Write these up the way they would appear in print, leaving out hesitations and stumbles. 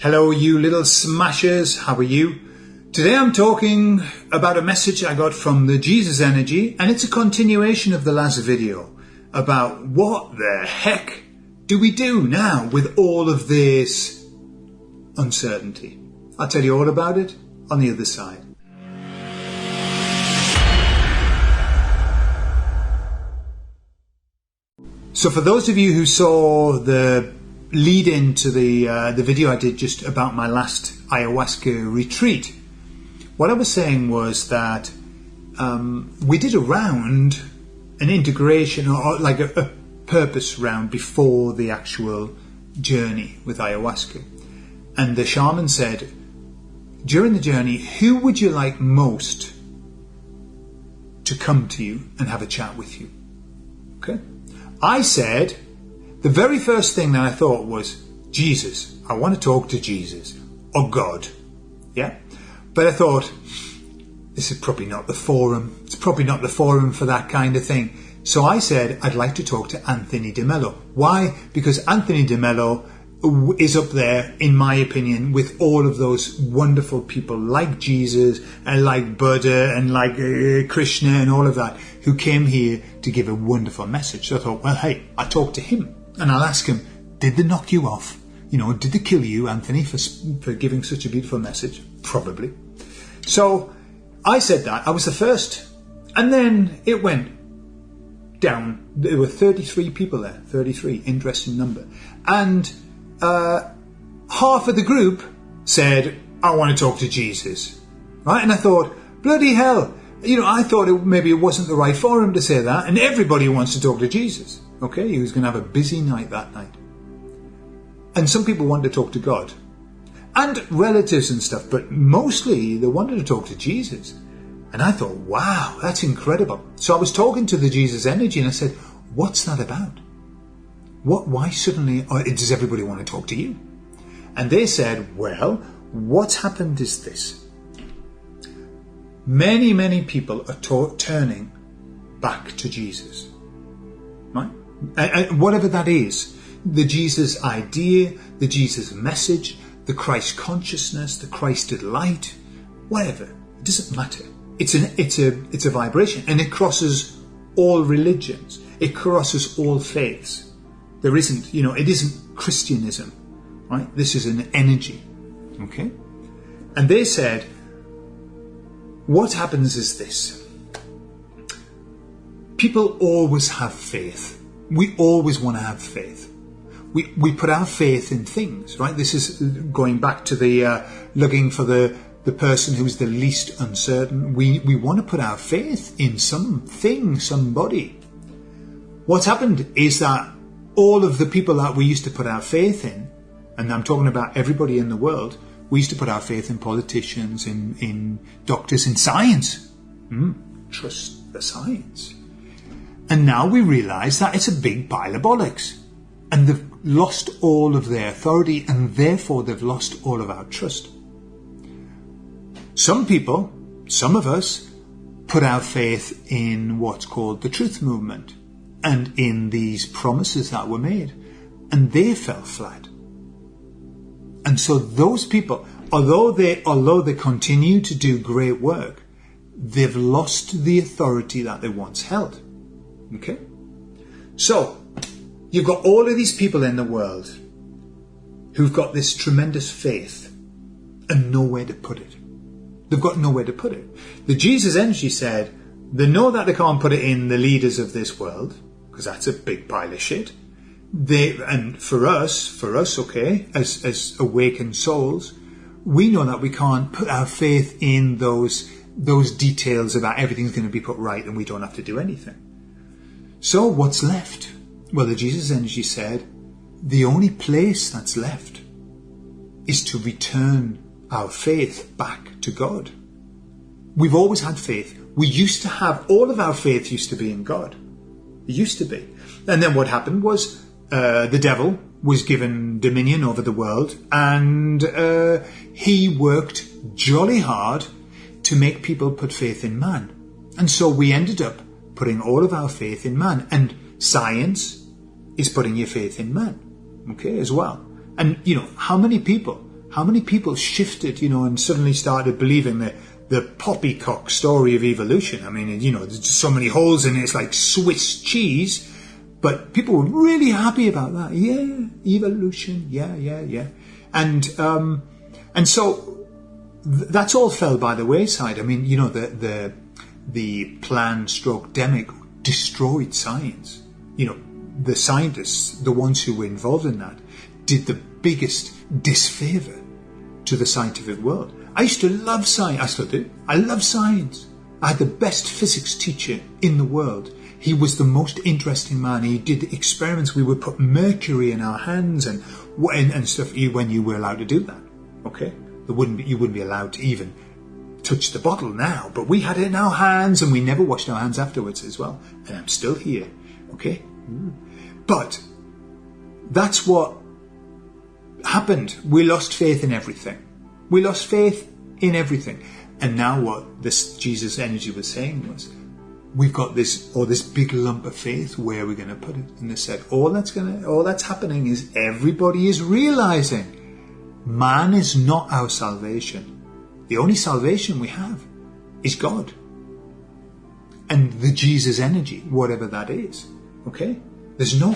Hello, you little smashers. How are you? Today I'm talking about a message I got from the Jesus Energy, and it's a continuation of the last video about what the heck do we do now with all of this uncertainty. I'll tell you all about it on the other side. So for those of you who saw the lead into the video I did just about my last ayahuasca retreat, what I was saying was that we did a round, an integration or like a purpose round before the actual journey with ayahuasca. And the shaman said, during the journey, who would you like most to come to you and have a chat with you? Okay. I said, the very first thing that I thought was Jesus. I want to talk to Jesus or God. Yeah. But I thought, this is probably not the forum. It's probably not the forum for that kind of thing. So I said, I'd like to talk to Anthony de Mello. Why? Because Anthony de Mello is up there, in my opinion, with all of those wonderful people like Jesus and like Buddha and like Krishna and all of that, who came here to give a wonderful message. So I thought, well, hey, I'll talk to him and I'll ask him, did they knock you off? You know, did they kill you, Anthony, for giving such a beautiful message? Probably. So I said that. I was the first. And then it went down. There were 33 people there. 33. Interesting number. And half of the group said, I want to talk to Jesus. Right? And I thought, bloody hell. You know, I thought maybe it wasn't the right forum to say that. And everybody wants to talk to Jesus. Okay? He was going to have a busy night that night. And some people wanted to talk to God. And relatives and stuff. But mostly they wanted to talk to Jesus. And I thought, wow, that's incredible. So I was talking to the Jesus Energy and I said, what's that about? Why suddenly does everybody want to talk to you? And they said, well, what's happened is this. Many, many people are turning back to Jesus. Right? And whatever that is, the Jesus idea, the Jesus message, the Christ consciousness, the Christed light, whatever, it doesn't matter. It's a vibration, and it crosses all religions. It crosses all faiths. There isn't, it isn't Christianism, right? This is an energy, okay? And they said, what happens is this. People always have faith. We always want to have faith. We put our faith in things, right? This is going back to the looking for the person who's the least uncertain. We want to put our faith in something, somebody. What's happened is that all of the people that we used to put our faith in, and I'm talking about everybody in the world, we used to put our faith in politicians, in doctors, in science. Trust the science. And now we realise that it's a big pile of bollocks. And they've lost all of their authority, and therefore they've lost all of our trust. Some people, some of us, put our faith in what's called the truth movement and in these promises that were made, and they fell flat. And so those people, although they continue to do great work, they've lost the authority that they once held. Okay? So you've got all of these people in the world who've got this tremendous faith and nowhere to put it. They've got nowhere to put it. The Jesus Energy said they know that they can't put it in the leaders of this world, because that's a big pile of shit. And for us, okay, as awakened souls, we know that we can't put our faith in those details about everything's going to be put right and we don't have to do anything. So what's left? Well, the Jesus Energy said the only place that's left is to return our faith back to God. We've always had faith. We used to have, all of our faith used to be in God. It used to be. And then what happened was the devil was given dominion over the world, and he worked jolly hard to make people put faith in man. And so we ended up putting all of our faith in man. And science is putting your faith in man, okay, as well. And, how many people How many people shifted, and suddenly started believing the poppycock story of evolution? I mean, there's just so many holes in it, it's like Swiss cheese. But people were really happy about that. Yeah, evolution, yeah. And so that's all fell by the wayside. I mean, the plan/demic destroyed science. The scientists, the ones who were involved in that, did the biggest disfavour to the scientific world. I used to love science. I still do. I love science. I had the best physics teacher in the world. He was the most interesting man. He did experiments. We would put mercury in our hands and stuff when you were allowed to do that. Okay, you wouldn't be allowed to even touch the bottle now. But we had it in our hands, and we never washed our hands afterwards as well. And I'm still here. Okay, but that's what happened. We lost faith in everything. We lost faith in everything. And now what this Jesus energy was saying was, we've got this big lump of faith, where we're going to put it. And they said, all that's happening is everybody is realizing man is not our salvation. The only salvation we have is God and the Jesus energy, whatever that is. Okay, there's no,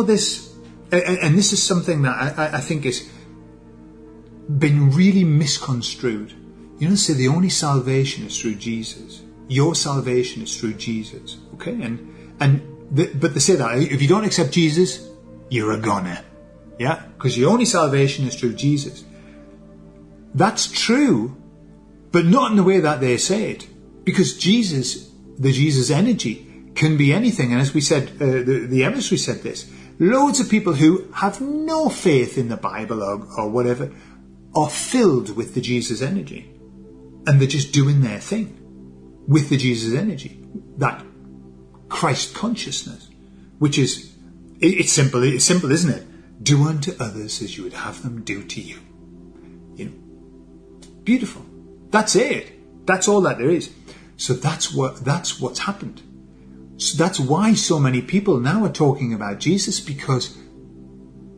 this, and this is something that I think has been really misconstrued. Say the only salvation is through Jesus. Your salvation is through Jesus, okay? But they say that if you don't accept Jesus, you're a goner, yeah? Because your only salvation is through Jesus. That's true, but not in the way that they say it. Because Jesus, the Jesus energy, can be anything. And as we said, the emissary said this, loads of people who have no faith in the Bible or whatever are filled with the Jesus energy. And they're just doing their thing with the Jesus energy, that Christ consciousness, which is, it's simple, isn't it? Do unto others as you would have them do to you. Beautiful. That's it. That's all that there is. So that's what's happened. So that's why so many people now are talking about Jesus, because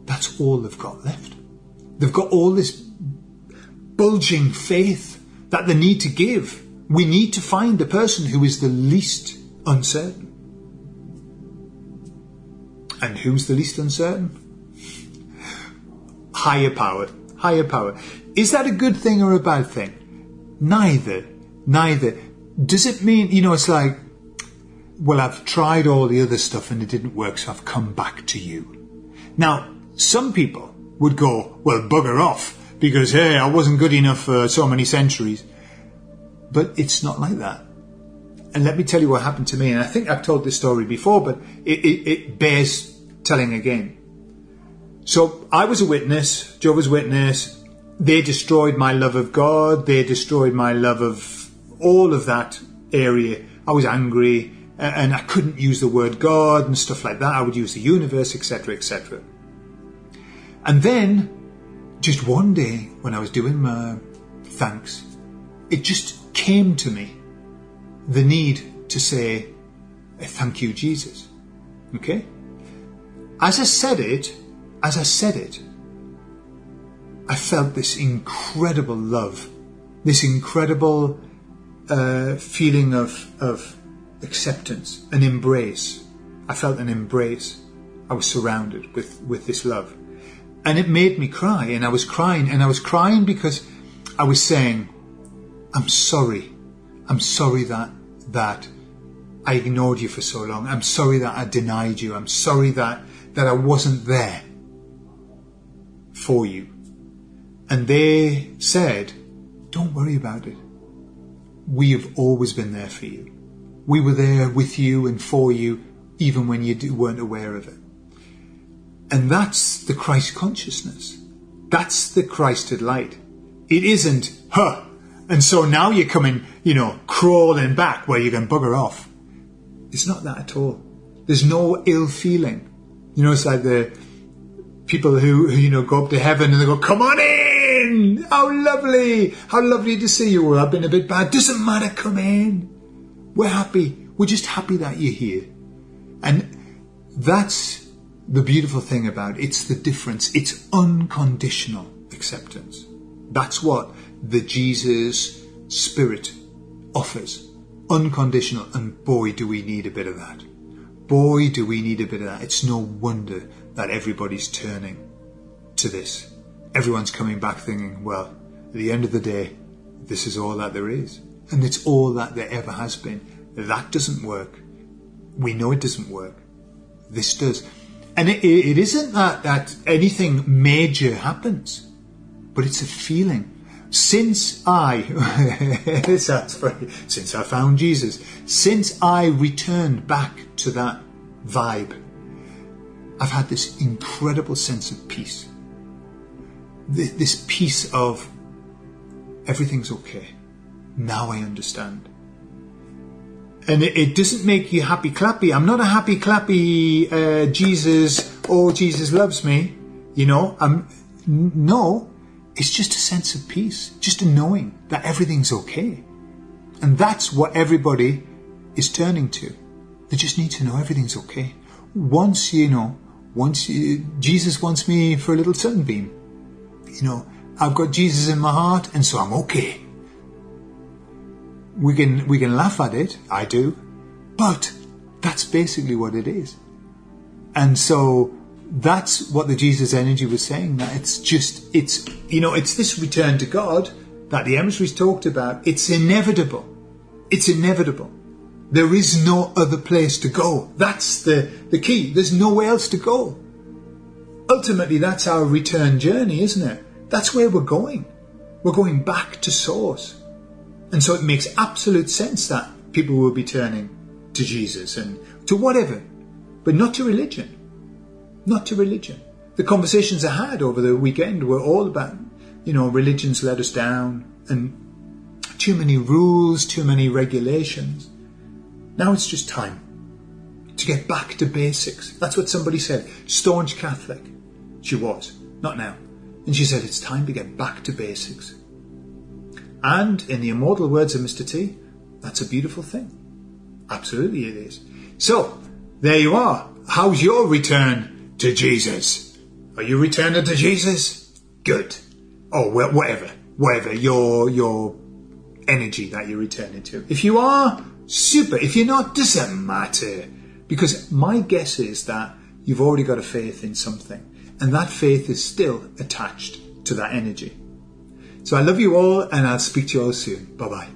that's all they've got left. They've got all this bulging faith that they need to give. We need to find the person who is the least uncertain. And who's the least uncertain? Higher power. Higher power. Is that a good thing or a bad thing? Neither. Does it mean, it's like, well, I've tried all the other stuff and it didn't work, so I've come back to you. Now, some people would go, well, bugger off, because, hey, I wasn't good enough for so many centuries. But it's not like that. And let me tell you what happened to me. And I think I've told this story before, but it bears telling again. So I was a witness, Jehovah's Witness. They destroyed my love of God. They destroyed my love of all of that area. I was angry, and I couldn't use the word God and stuff like that. I would use the universe, etc., etc. And then, just one day, when I was doing my thanks, it just came to me, the need to say, thank you, Jesus. Okay? As I said it, I felt this incredible love, this incredible feeling of acceptance, an embrace. I felt an embrace. I was surrounded with this love. And it made me cry, and I was crying because I was saying, I'm sorry that I ignored you for so long. I'm sorry that I denied you. I'm sorry that I wasn't there for you. And they said, don't worry about it. We have always been there for you. We were there with you and for you, even when you weren't aware of it. And that's the Christ consciousness. That's the Christed light. It isn't, and so now you're coming, crawling back where you can bugger off. It's not that at all. There's no ill feeling. It's like the people who go up to heaven and they go, come on in! How lovely to see you. Well, I've been a bit bad. Doesn't matter, come in. We're happy. We're just happy that you're here. And that's the beautiful thing about it. It's the difference. It's unconditional acceptance. That's what the Jesus Spirit offers. Unconditional. And boy, do we need a bit of that. Boy, do we need a bit of that. It's no wonder that everybody's turning to this. Everyone's coming back thinking, well, at the end of the day, this is all that there is. And it's all that there ever has been. That doesn't work. We know it doesn't work. This does. And it isn't that anything major happens, but it's a feeling. Since I found Jesus, since I returned back to that vibe, I've had this incredible sense of peace. This peace of everything's okay. Now I understand. And it doesn't make you happy clappy. I'm not a happy clappy Jesus, oh, Jesus loves me. No, it's just a sense of peace. Just a knowing that everything's okay. And that's what everybody is turning to. They just need to know everything's okay. Once Jesus wants me for a little sunbeam. I've got Jesus in my heart, and so I'm okay. We can laugh at it, I do, but that's basically what it is. And so that's what the Jesus energy was saying, that it's this return to God that the emissaries talked about. It's inevitable. It's inevitable. There is no other place to go. That's the key. There's nowhere else to go. Ultimately, that's our return journey, isn't it? That's where we're going. We're going back to source. And so it makes absolute sense that people will be turning to Jesus and to whatever, but not to religion. Not to religion. The conversations I had over the weekend were all about, religion's let us down and too many rules, too many regulations. Now it's just time to get back to basics. That's what somebody said. Staunch Catholic. She was. Not now. And she said, it's time to get back to basics. And in the immortal words of Mr. T, that's a beautiful thing. Absolutely it is. So, there you are. How's your return to Jesus? Are you returning to Jesus? Good. Oh, well, whatever your energy that you're returning to. If you are, super. If you're not, doesn't matter. Because my guess is that you've already got a faith in something. And that faith is still attached to that energy. So I love you all, and I'll speak to you all soon. Bye-bye.